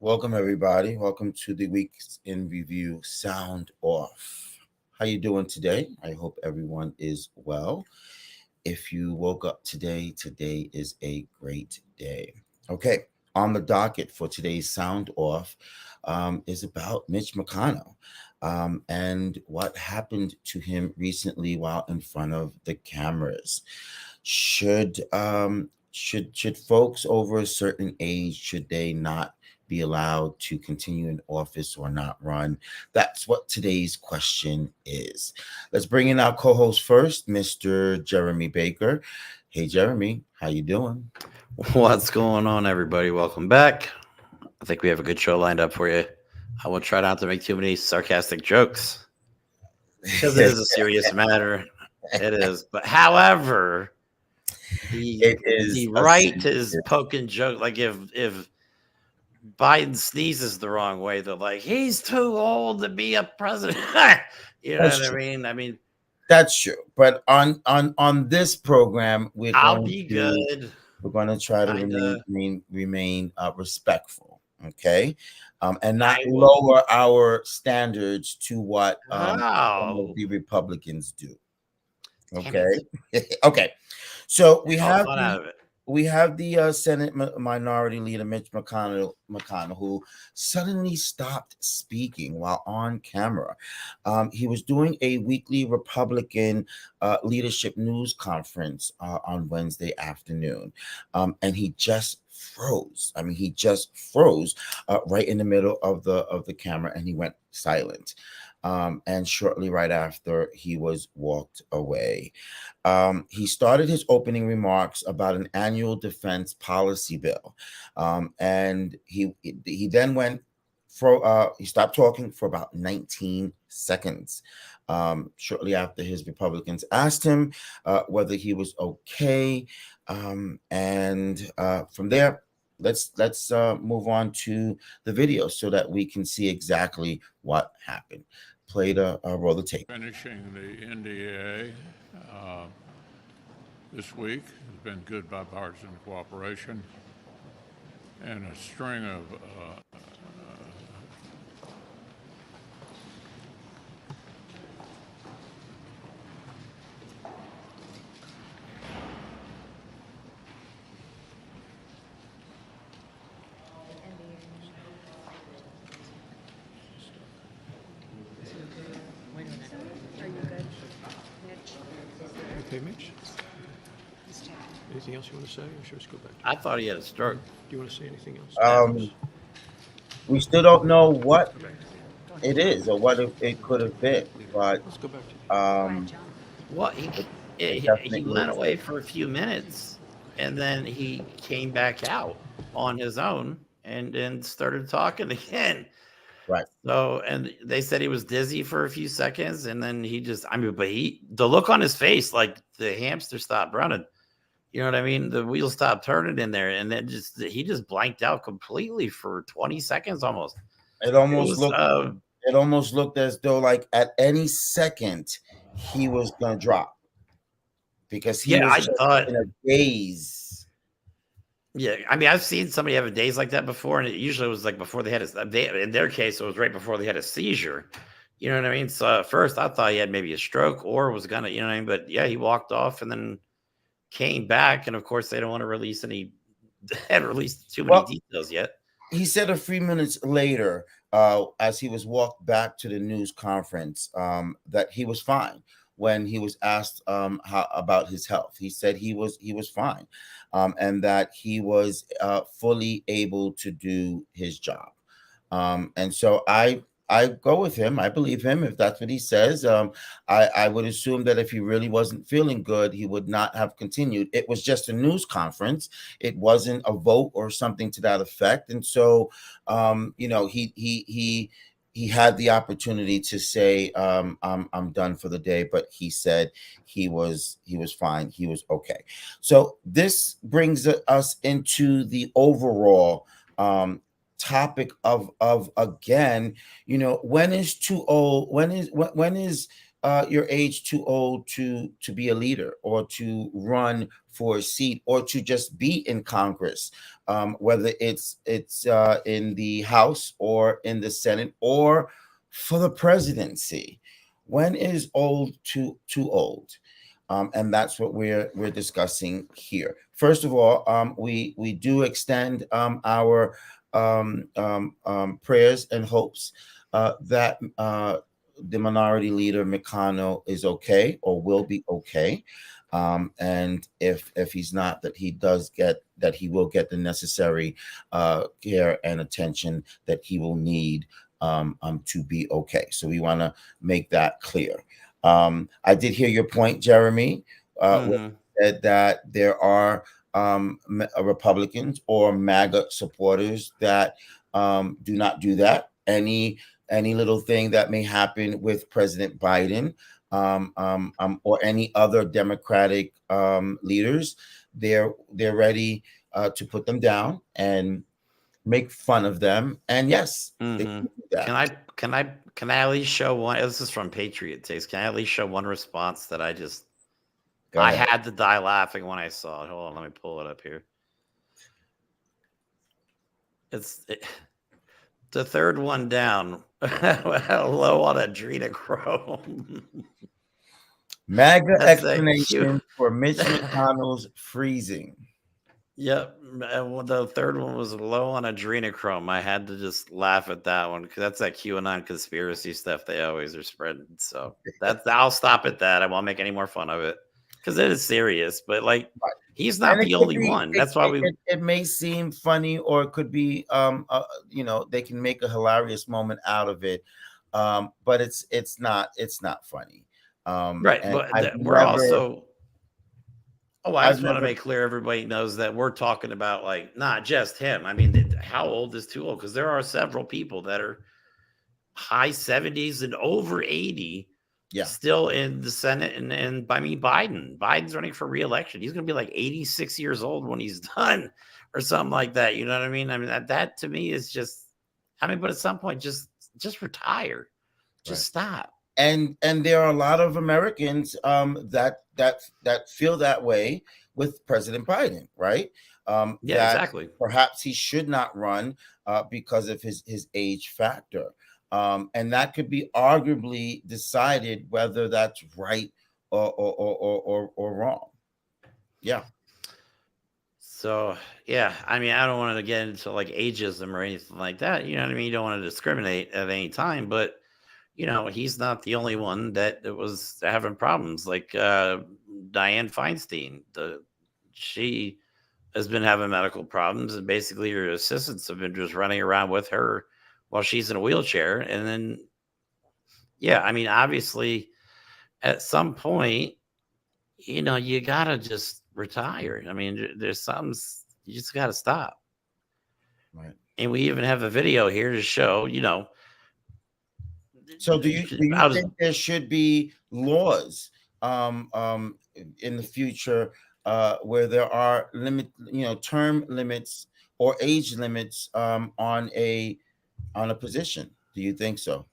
Welcome everybody. Welcome to the week's in review Sound Off. How you doing today? I hope everyone is well. If you woke up today is a great day. Okay, on the docket for today's Sound Off is about Mitch McConnell and what happened to him recently while in front of the cameras. Should folks over a certain age should they not be allowed to continue in office or not run? That's what today's question is. Let's bring in our co-host first, Mr. Jeremy Baker. Hey, Jeremy, how you doing? What's going on, everybody? Welcome back. I think we have a good show lined up for you. I will try not to make too many sarcastic jokes because it is a serious matter. It is. But however, It is the a right serious- is poking joke. Like if Biden sneezes the wrong way, they're like, he's too old to be a president. You know That's what true. I mean? That's true. But on this program, I'll be good. we're going to try to Kinda. remain respectful, okay, and not I will. lower our standards to what some of Oh, the Republicans do. damn Okay, it. okay. So Take all the fun out of it. we have the Senate Minority Leader Mitch McConnell, who suddenly stopped speaking while on camera. He was doing a weekly Republican leadership news conference on Wednesday afternoon, and he just froze. I mean, he just froze right in the middle of the camera, and he went silent. And shortly right after, he was walked away. He started his opening remarks about an annual defense policy bill, and he then went for he stopped talking for about 19 seconds. Shortly after, his Republicans asked him whether he was okay, and from there, let's move on to the video so that we can see exactly what happened. Play the roll the tape. Finishing the NDA this week has been good bipartisan cooperation and a string of Okay, Mitch? Anything else you want to say, or should we just go back to? I thought he had a stroke. Do you want to say anything else? We still don't know what it is or what it could have been, but Let's go back to. Well, he definitely went is. away for a few minutes, and then he came back out on his own and then started talking again. Right. So, and they said he was dizzy for a few seconds, and then but the look on his face, like the hamster stopped running. You know what I mean? The wheels stopped turning in there, and then he just blanked out completely for 20 seconds almost. It almost looked as though like at any second he was gonna drop because he was I just thought. in a daze. Yeah, I mean, I've seen somebody have a days like that before, and it usually was like before they had in their case, it was right before they had a seizure. You know what I mean? So at first, I thought he had maybe a stroke or was gonna, you know what I mean? But yeah, he walked off and then came back, and of course, they don't want to release any. They hadn't released too many details yet. He said a few minutes later, as he was walked back to the news conference, that he was fine. When he was asked how about his health, he said he was fine, and that he was fully able to do his job. And so I go with him. I believe him if that's what he says. I would assume that if he really wasn't feeling good, he would not have continued. It was just a news conference. It wasn't a vote or something to that effect. And so, he had the opportunity to say, I'm done for the day, but he said he was fine. He was okay. So this brings us into the overall topic of again, when is too old? When is your age too old to be a leader or to run for a seat or to just be in Congress, whether it's in the House or in the Senate or for the presidency? When is old too old? And that's what we're discussing here. First of all, we do extend our prayers and hopes that the minority leader McConnell is okay or will be okay. And if he's not, that he will get the necessary care and attention that he will need to be okay. So we want to make that clear. I did hear your point, Jeremy, when you said that there are Republicans or MAGA supporters that do not do that. Any little thing that may happen with President Biden or any other Democratic leaders, they're ready to put them down and make fun of them. And yes, they can do that. Can I at least show one? This is from Patriot Takes. Can I at least show one response that I had to die laughing when I saw it? Hold on, let me pull it up here. The third one down, low on adrenochrome. MAGA explanation for Mitch McConnell's freezing. Yep. The third one was low on adrenochrome. I had to just laugh at that one because that's that QAnon conspiracy stuff they always are spreading. So I'll stop at that. I won't make any more fun of it because it is serious. But like, he's not the only one. That's why it may seem funny, or it could be they can make a hilarious moment out of it, but it's not funny. Right, but we're also. Oh, I just want to make clear everybody knows that we're talking about like not just him. I mean, how old is too old? Because there are several people that are high 70s and over 80 still in the Senate. And I mean, Biden's running for re-election. He's going to be like 86 years old when he's done or something like that. You know what I mean? I mean, that to me is just, but at some point, just retire. Just stop. And there are a lot of Americans that feel that way with President Biden, right? Exactly. Perhaps he should not run because of his age factor, and that could be arguably decided whether that's right or wrong. Yeah. So yeah, I mean, I don't want to get into like ageism or anything like that. You know what I mean? You don't want to discriminate at any time, but he's not the only one that was having problems. Like Dianne Feinstein, she has been having medical problems, and basically her assistants have been just running around with her while she's in a wheelchair. And then, I mean, obviously, at some point, you gotta just retire. I mean, there's something you just gotta stop. Right. And we even have a video here to show, So do you think there should be laws in the future where there are term limits or age limits on a position? Do you think so?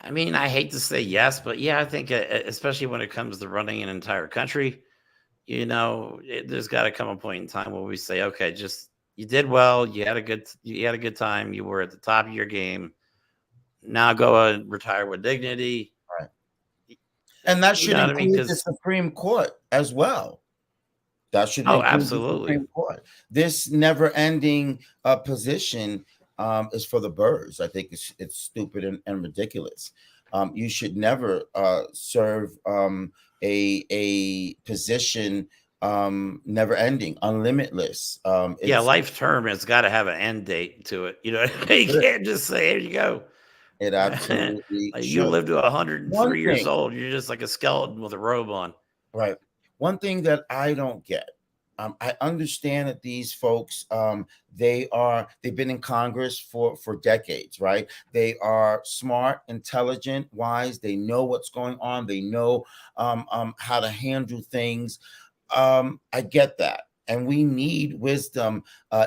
I mean, I hate to say yes, but yeah, I think especially when it comes to running an entire country, there's got to come a point in time where we say, okay, just you did well, you had a good time, you were at the top of your game. Now go and retire with dignity. Right. And that should include the Supreme Court as well. That should include absolutely. The Supreme Court. This never-ending position is for the birds. I think it's stupid and ridiculous. You should never serve a position never-ending, unlimitless. Life term has got to have an end date to it. You can't just say, "Here you go." It absolutely you live to 103 years old. You're just like a skeleton with a robe on. Right. One thing that I don't get, I understand that these folks, they've been in Congress for decades, right? They are smart, intelligent, wise. They know what's going on. They know how to handle things. I get that. and we need wisdom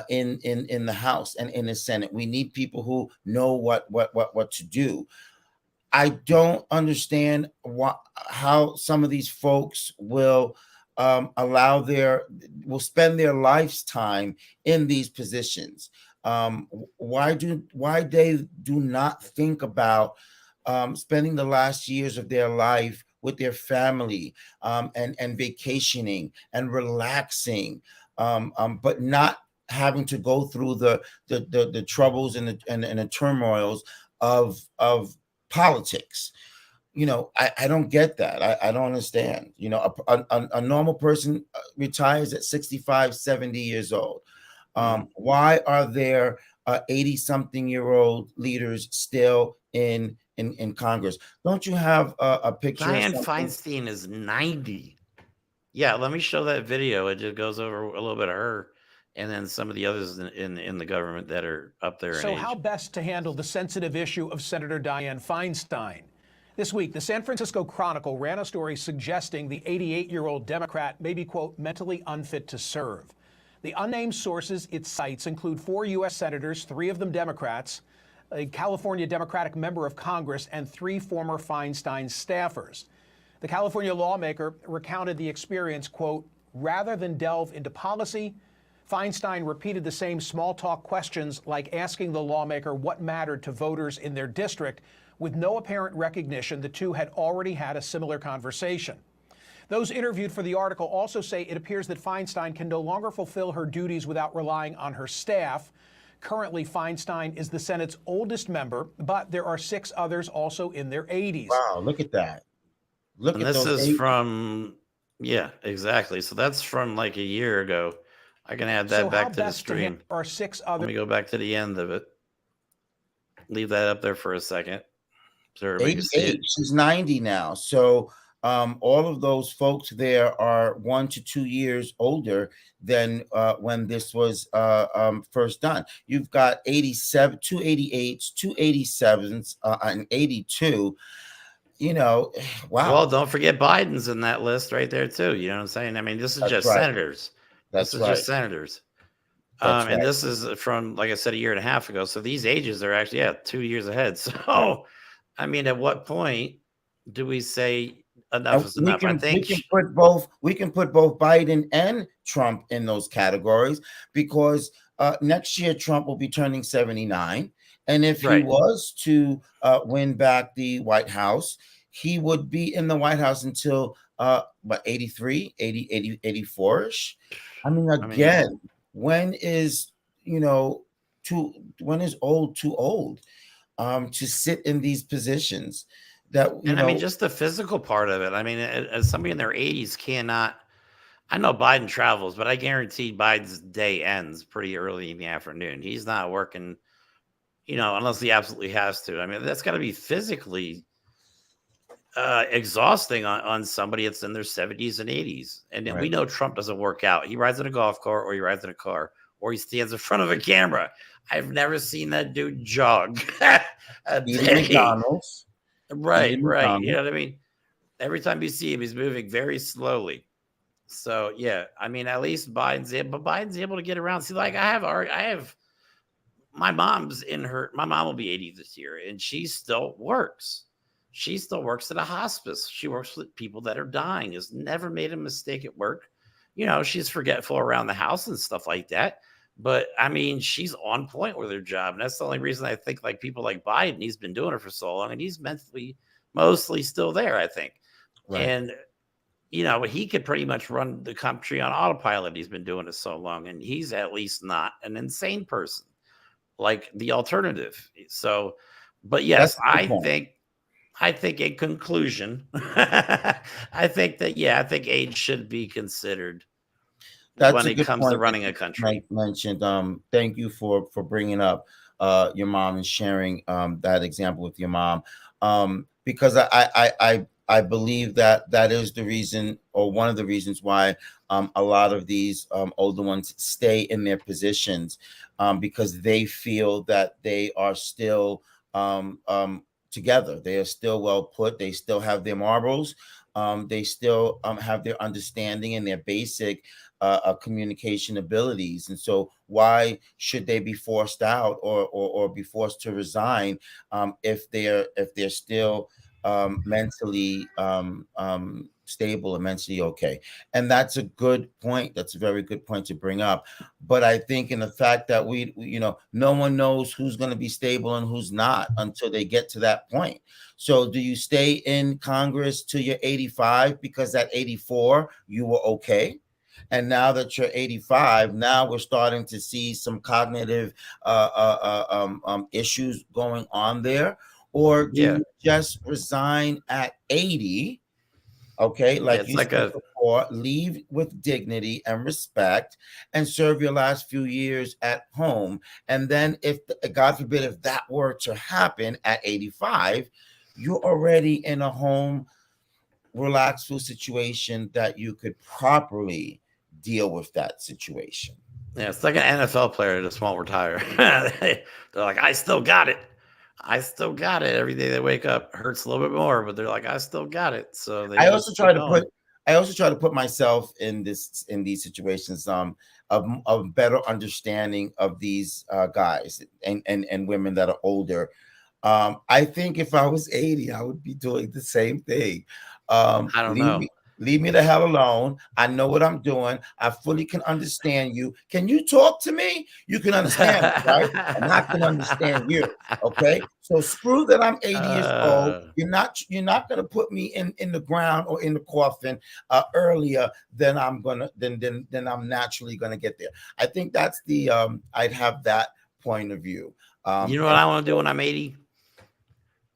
in the House and in the Senate. We need people who know what to do. I don't understand how some of these folks will will spend their lifetime in these positions. Why they do not think about spending the last years of their life with their family, and vacationing and relaxing, but not having to go through the troubles and the turmoils of politics. I don't get that. I don't understand. A normal person retires at 65, 70 years old. Why are there 80 something year old leaders still in Congress? Don't you have a picture? Dianne Feinstein is 90. Yeah, let me show that video. It just goes over a little bit of her and then some of the others in the government that are up there in So age. how best to handle the sensitive issue of Senator Dianne Feinstein? This week, the San Francisco Chronicle ran a story suggesting the 88-year-old Democrat may be, quote, mentally unfit to serve. The unnamed sources it cites include 4 U.S. senators, 3 of them Democrats, a California Democratic member of Congress, and 3 former Feinstein staffers. The California lawmaker recounted the experience, quote, rather than delve into policy, Feinstein repeated the same small talk questions like asking the lawmaker what mattered to voters in their district, with no apparent recognition the two had already had a similar conversation. Those interviewed for the article also say it appears that Feinstein can no longer fulfill her duties without relying on her staff. Currently, Feinstein is the Senate's oldest member, but there are 6 others also in their 80s. Wow, look at that. And this is from, yeah, exactly. So that's from like a year ago. I can add that back to the stream. Are 6 others. Let me go back to the end of it. Leave that up there for a second. So everybody can see it. She's 90 now. So all of those folks there are 1 to 2 years older than when this was first done. You've got 87, 2 88s, 2 87s, and 82. Wow. Well, don't forget Biden's in that list right there too. You know what I'm saying? I mean, this is just senators. This is just senators. And this is from, like I said, a year and a half ago. So these ages are actually 2 years ahead. So, I mean, at what point do we say enough is enough? I think we can put both Biden and Trump in those categories, because next year Trump will be turning 79. And if he was to win back the White House, he would be in the White House until 83, 80, 84-ish. I mean, again, when is old too old to sit in these positions? I mean, just the physical part of it. I mean, as somebody in their 80s cannot. I know Biden travels, but I guarantee Biden's day ends pretty early in the afternoon. He's not working, unless he absolutely has to. I mean, that's got to be physically exhausting on somebody that's in their 70s and 80s. And we know Trump doesn't work out. He rides in a golf cart, or he rides in a car, or he stands in front of a camera. I've never seen that dude jog a day. McDonald's. Right. You know what I mean? Every time you see him, he's moving very slowly. So yeah, I mean, at least Biden's able to get around. See, like I have my mom's my mom will be 80 this year, and she still works. She still works at a hospice. She works with people that are dying, has never made a mistake at work. She's forgetful around the house and stuff like that. But I mean, she's on point with her job. And that's the only reason I think like people like Biden, he's been doing it for so long, and he's mentally mostly still there, I think. Right. And, he could pretty much run the country on autopilot. He's been doing it so long, and he's at least not an insane person like the alternative. So, but yes, I think in conclusion, I think age should be considered when it comes to running a country. Mentioned. Thank you for bringing up your mom and sharing that example with your mom, because I believe that is the reason, or one of the reasons, why a lot of these older ones stay in their positions, because they feel that they are still together. They are still well put. They still have their marbles. They still have their understanding and their basic communication abilities. And so why should they be forced out or be forced to resign if they're still mentally stable and mentally okay? And that's a good point. That's a very good point to bring up. But I think in the fact that no one knows who's going to be stable and who's not until they get to that point. So do you stay in Congress till you're 85 because at 84 you were okay? And now that you're 85, now we're starting to see some cognitive issues going on there. Or do Yeah. you just resign at 80? Okay, Yeah, like it's you like said a before, leave with dignity and respect and serve your last few years at home. And then, if God forbid, if that were to happen at 85, you're already in a home, relaxed situation that you could properly deal with that situation. Yeah, it's like an NFL player that just won't retire. They're like, I still got it. I still got it. Every day they wake up hurts a little bit more, but they're like, I still got it. So they I also just try keep to going. put I also try to put myself in these situations, of better understanding of these guys and women that are older. I think if I was 80, I would be doing the same thing. I don't Leave know. me the hell alone. I know what I'm doing. I fully can understand you. Can you talk to me? You can understand me, right? And I can understand you. Okay. So screw that I'm 80 years old. You're not gonna put me in the ground or in the coffin earlier than than I'm naturally gonna get there. I think that's the I'd have that point of view. You know what And I want to do when I'm 80?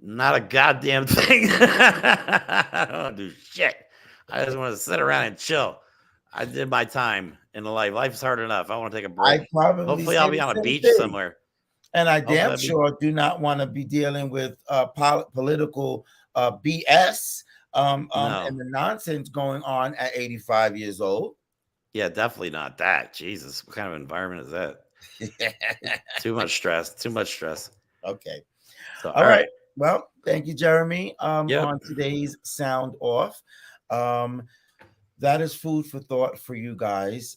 Not a goddamn thing. I don't want to do shit. I just want to sit around and chill. I did my time in life. Life's hard enough. I want to take a break. I probably Hopefully, I'll say be the on a same beach thing. somewhere. And I Hopefully, damn sure do not want to be dealing with political BS No. and the nonsense going on at 85 years old. Yeah, definitely not that. Jesus, what kind of environment is that? Too much stress. Too much stress. Okay. So, All all right. right. Well, thank you, Jeremy. On Yep. today's Sound Off. That is food for thought for you guys.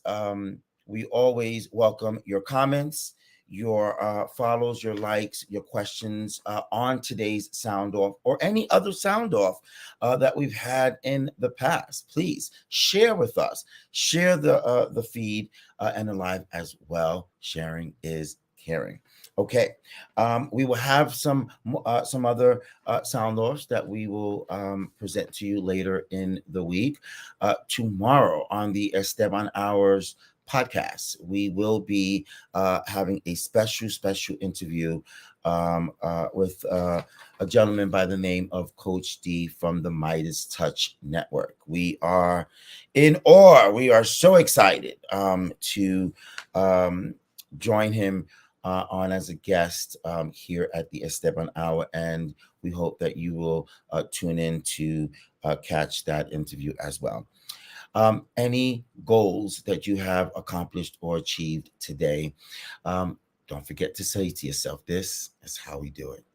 We always welcome your comments, your follows, your likes, your questions on today's Sound Off or any other Sound Off that we've had in the past. Please share with us. Share the feed and the live as well. Sharing is caring. Okay, we will have some other sound offs that we will present to you later in the week. Tomorrow on the Esteban Hours podcast, we will be having a special interview with a gentleman by the name of Coach D from the Midas Touch Network. We are in awe. We are so excited to join him on as a guest here at the Esteban Hour, and we hope that you will tune in to catch that interview as well. Any goals that you have accomplished or achieved today, don't forget to say to yourself, this is how we do it.